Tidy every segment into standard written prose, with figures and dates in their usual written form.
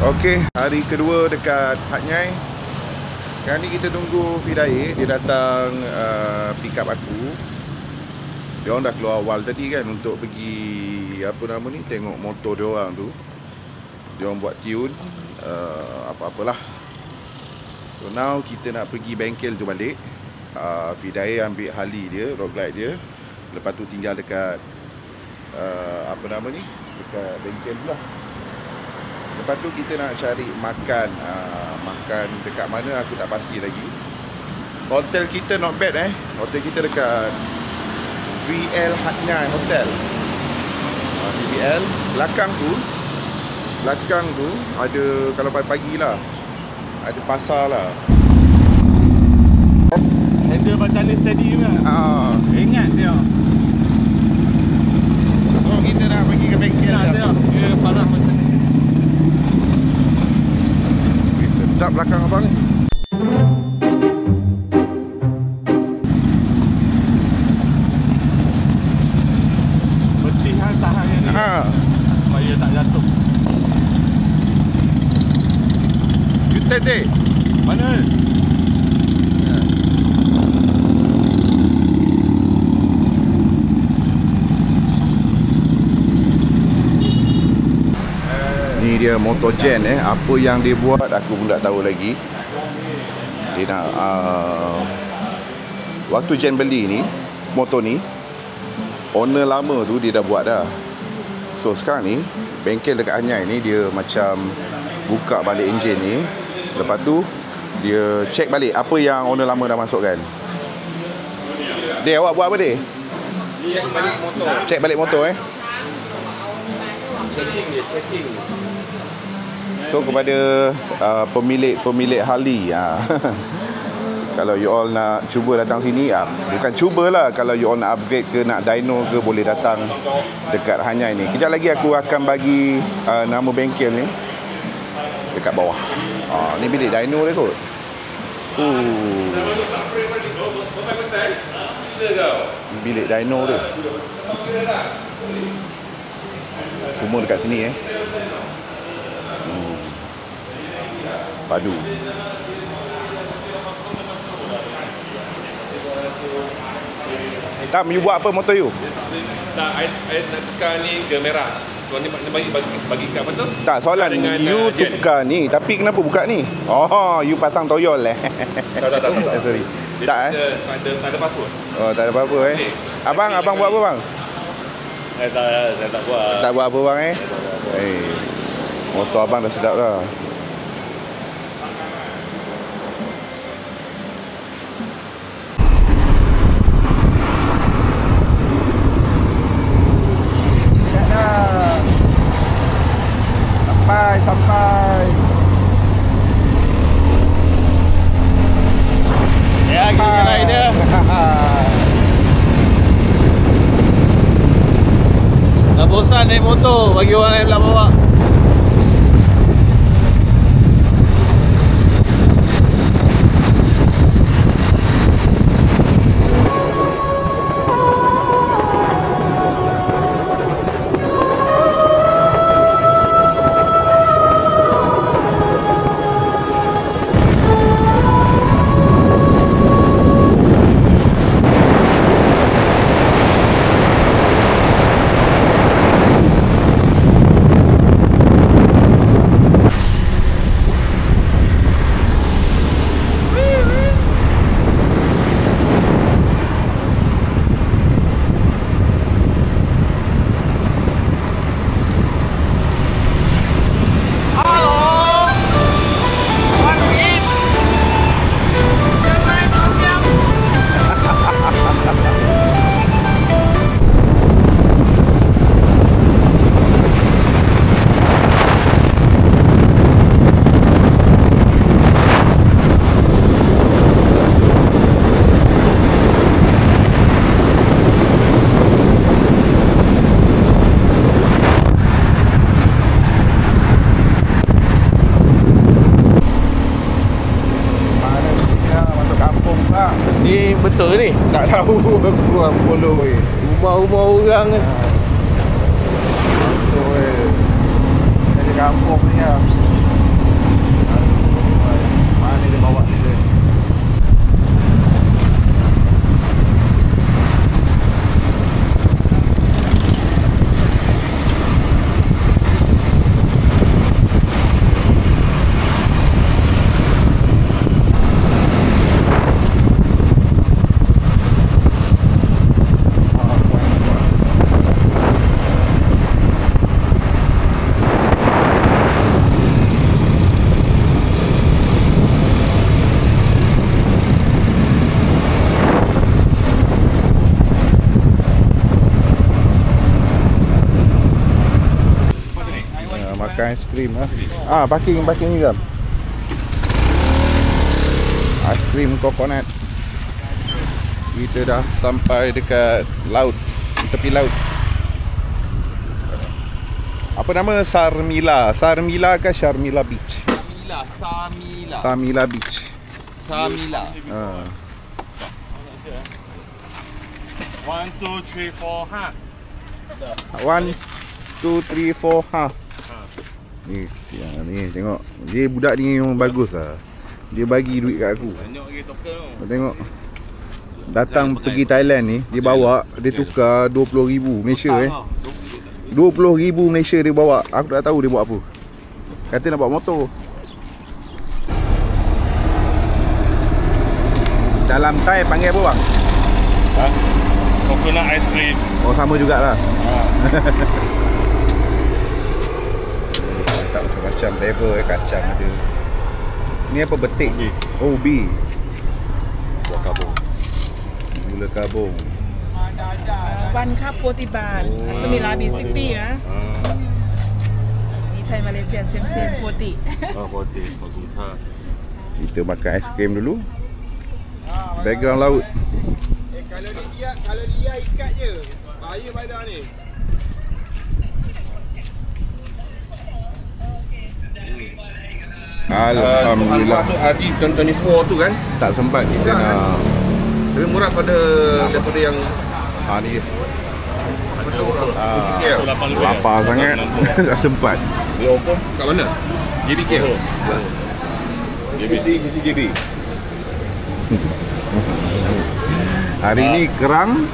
Okey, hari kedua dekat Hat Nyai. Sekarang ni kita tunggu Fidai. Dia datang pick up aku. Dia orang dah keluar awal tadi kan untuk pergi tengok motor dia orang tu. Dia orang buat tune apa-apalah. So now kita nak pergi bengkel tu balik. Fidai ambil Harley dia, road glide dia. Lepas tu tinggal dekat dekat bengkel pula. Lepas tu kita nak cari makan. Makan dekat mana aku tak pasti lagi. Hotel kita not bad Hotel kita dekat VL Hat Nyai Hotel. VL belakang tu ada, kalau pagi-pagi lah, ada pasar lah. Handle macam ni steady juga. Ingat dia. So kita nak pergi ke bengkel lah. Dia parah macam ni. Sedap belakang abang ni. Bertihan tahan yang ni. Supaya tak jatuh. You turn dek. Mana? Ni dia motor Gen apa yang dia buat aku pun tak tahu lagi. Dia nak waktu Gen beli ni motor ni, owner lama tu dia dah buat dah. So sekarang ni bengkel dekat Hat Nyai ni dia macam buka balik enjin ni. Lepas tu dia check balik apa yang owner lama dah masukkan. Dia awak buat apa dia? Check balik motor. Check balik motor Checking. So kepada pemilik Harley, kalau you all nak cuba datang sini, bukan cubalah, kalau you all nak upgrade ke nak dyno ke, boleh datang dekat Hat Nyai ni. Kejap lagi aku akan bagi nama bengkel ni dekat bawah. Ni bilik dyno dia kot. Bilik dyno dia. Semua dekat sini Padu. Tam, you buat apa motor you? Tak, I nak tukar ni ke merah. Kau ni bagi kat apa tu? Tak, soalan dengan, you tukar ni, tapi kenapa buka ni? You pasang toyol Tak. Sorry. Tak Tak ada password. tak ada apa-apa Abang buat apa bang? Saya tak buat. Tak buat apa bang motor abang dah sedap dah. Sampai. Ya, gini lah dia. Dah bosan naik motor, bagi orang lain pula bawa. betul ke ni? Tak tahu aku orang follow Rumah-rumah orang ni. Betul Dari kampung ni lah. Makan aiskrim lah. Parking ni kan. Aiskrim coconut. Kita dah sampai dekat laut, tepi laut. Apa nama? Sarmila ke Sharmila Beach? Samila Beach. Samila. 1, 2, 3, 4, 1, 2, 3, 4 Ni tengok. Dia budak ni memang bagus lah. Dia bagi duit kat aku. Banyak lagi token tu. Tengok. Datang pergi Thailand ni, dia bawa, dia tukar 20,000 Malaysia 20,000 Malaysia dia bawa. Aku tak tahu dia buat apa. Kata nak bawa motor. Dalam Thai panggil apa bang? Coconut ice cream. Oh sama jugalah. Tak macam-macam flavor kacang ada. Ni apa betik? Ubi. Buah kabung. Gula kabung. วันครับ40 บาทสมิลาบี60นะนี่ไทยมาเลเซียเซม40 Putih. Bagus ha. Kita makan aiskrim dulu. Background laut. Kalau dia ikat je. Bahaya pada ni. Alhamdulillah. Haji 2024 tu kan? Tak sempat kita nak. Lebih murah daripada yang Ni KL. lapar sangat. Tak sempat. Dia offer kat mana? JB KL. JB. Hari ni kerang.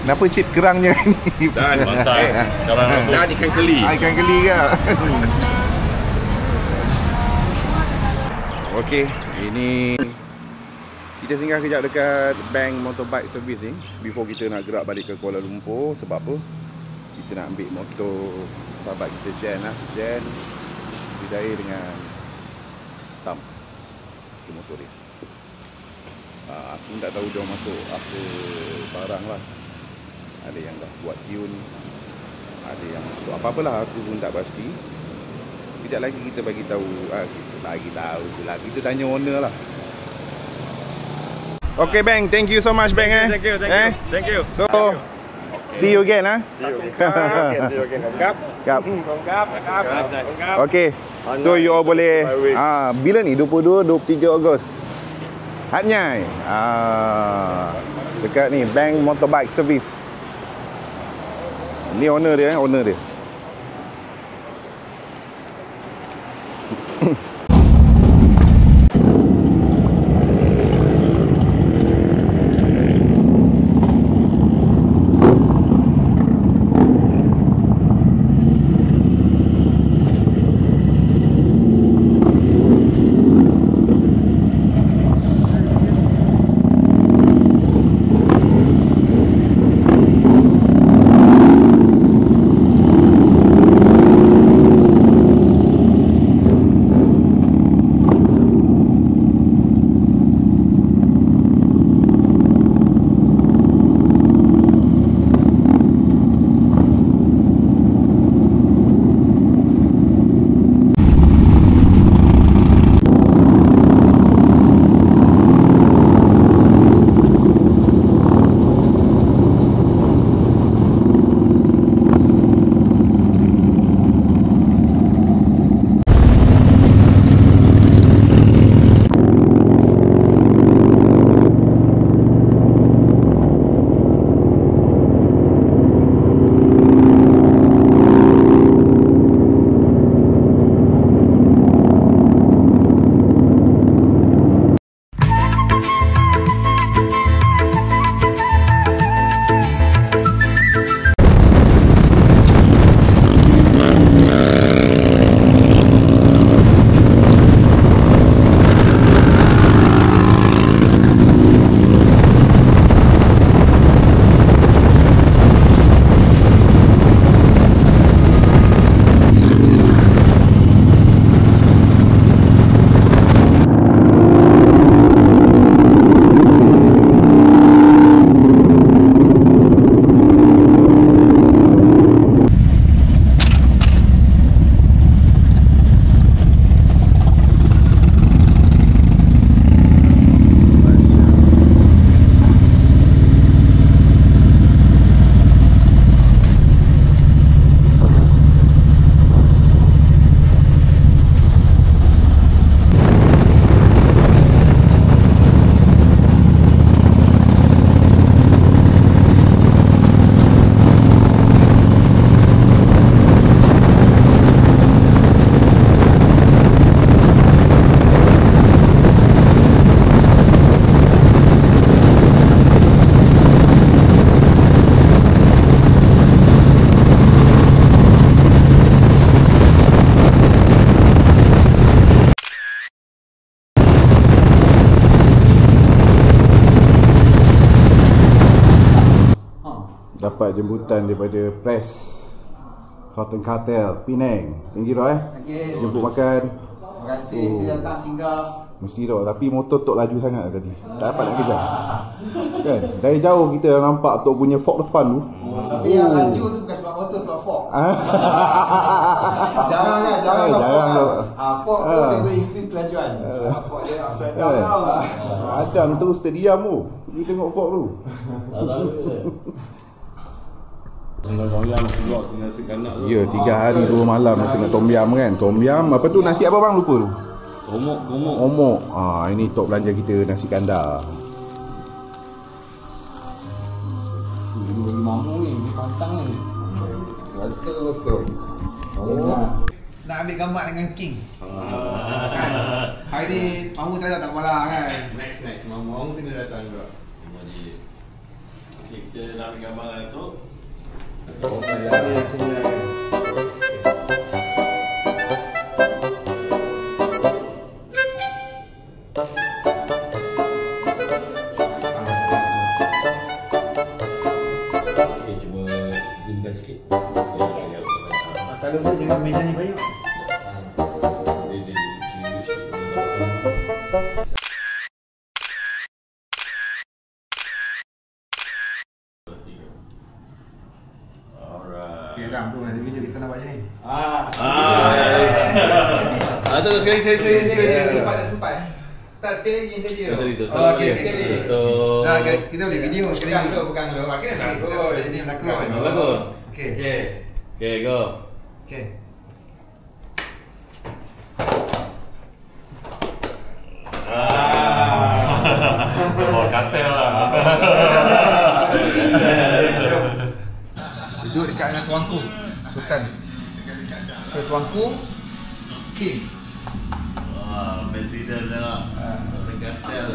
Kenapa cip kerangnya ni? Dan mantap. Dan ikan keli. Ikan keli ke? Okey, ini kita singgah kejap dekat bank motorbike service ni before kita nak gerak balik ke Kuala Lumpur. Sebab apa? Kita nak ambil motor sahabat kita Jen lah. Jen Hidayah dengan Tam. Itu motor dia. Aku tak tahu dia masuk apa barang lah. Ada yang dah buat tune, ada yang masuk apa-apalah, aku pun tak pasti. Sekejap lagi kita bagi tahu. Kita bagi tahu pula. Kita tanya owner lah. Okay bang, thank you so much bang. Thank you. So see you again See you again. Kap. Okay. So you all boleh bila ni 22 23 Ogos. Hatnyai. Dekat ni Bank Motorbike Service. Ni owner dia. jemputan daripada Press Sultan Cartel Penang. Thank you Okey. jemput makan. Terima kasih sudah datang singgah. Mesti Tok, tapi motor Tok laju sangat tadi. Tak dapat nak kejar. Kan? Dari jauh kita dah nampak Tok punya fork depan tu. Tapi yang laju tu bukan sebab motor, sebab fork. Jarang kan, jarang Jarang fork tu. kan. Fork tu dia boleh increase kelajuan. Fork dia upside down tau. Adam tu stadium tu. Pergi tengok fork tu. Ya, 3 hari 2 malam tengok tom yam kan. Tom yam, apa tu nasi apa bang, lupa tu. Omok. Ini Tok belanja kita nasi kandar. Bagi mamu ni, bagi pantang ni. Terus tu. Nak ambil gambar dengan King. Kan? Hari ni mamu tak datang malah kan. Next mamu kena datang juga. Okay, kita nak ambil gambar dengan tu. Oh, ada yang sini. Kalau tu jangan meja ni banyak. Okey, Ram tu nanti video kita nak buat ni. Tu sekali. Sempat. Tak sekali lagi interview. Okey. Nah, kita boleh video sekali. Pegang dulu. Akhirnya Kita boleh ni berlakon. Berlakon. Okey. Okay, go. Okey. Oh, katel lah. Duduk dekat dengan tuanku, Sultan. So tuanku King. Wah, presiden tengok. Katel.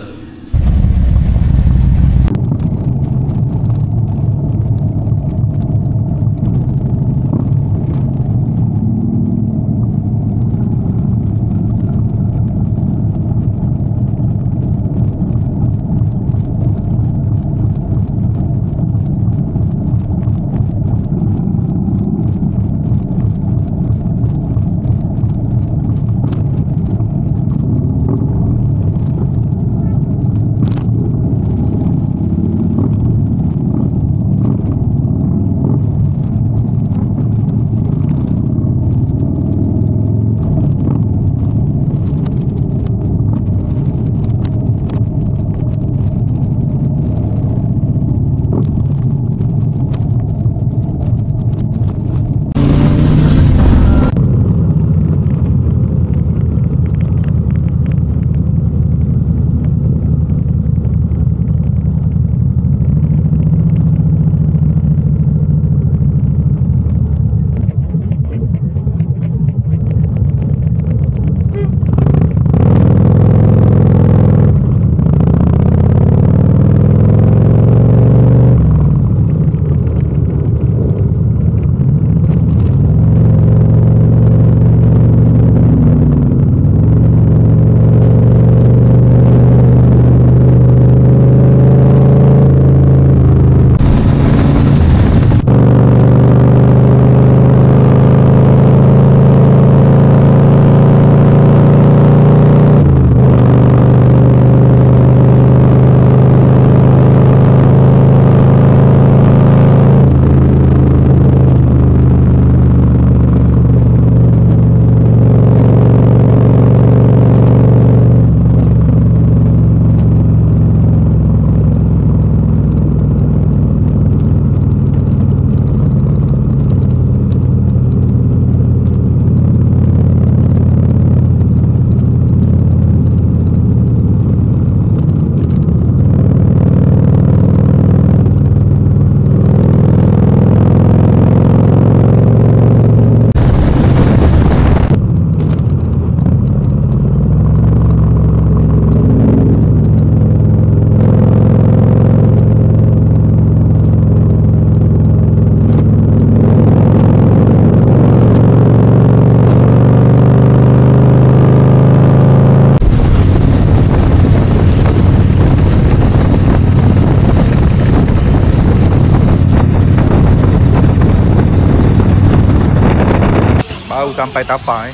Baru sampai tapang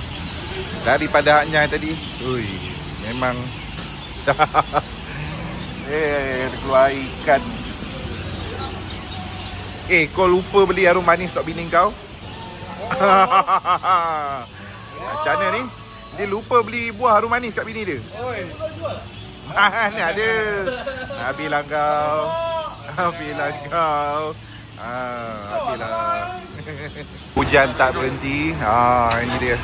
daripada Hak Nyai tadi. Ui, memang keluar ikan. Kau lupa beli harum manis untuk bini kau? Macam mana ni? Dia lupa beli buah harum manis kat bini dia. Ni ada. Habislah kau. Habislah kau. Habislah. Hujan tak berhenti. Ini dia.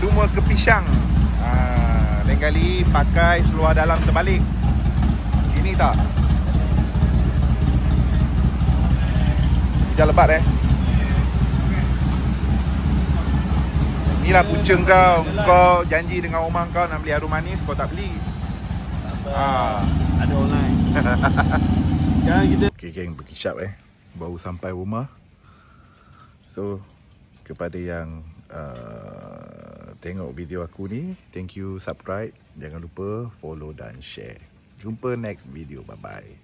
Semua ke pisang. Lain kali pakai seluar dalam terbalik. Ini tak? Hujan lebat Inilah punca kau. Kau janji dengan rumah kau nak beli harum manis, kau tak beli. Ada online. Sekarang kita geng berkicap baru sampai rumah. So kepada yang tengok video aku ni, thank you, subscribe, jangan lupa follow dan share. Jumpa next video, bye bye.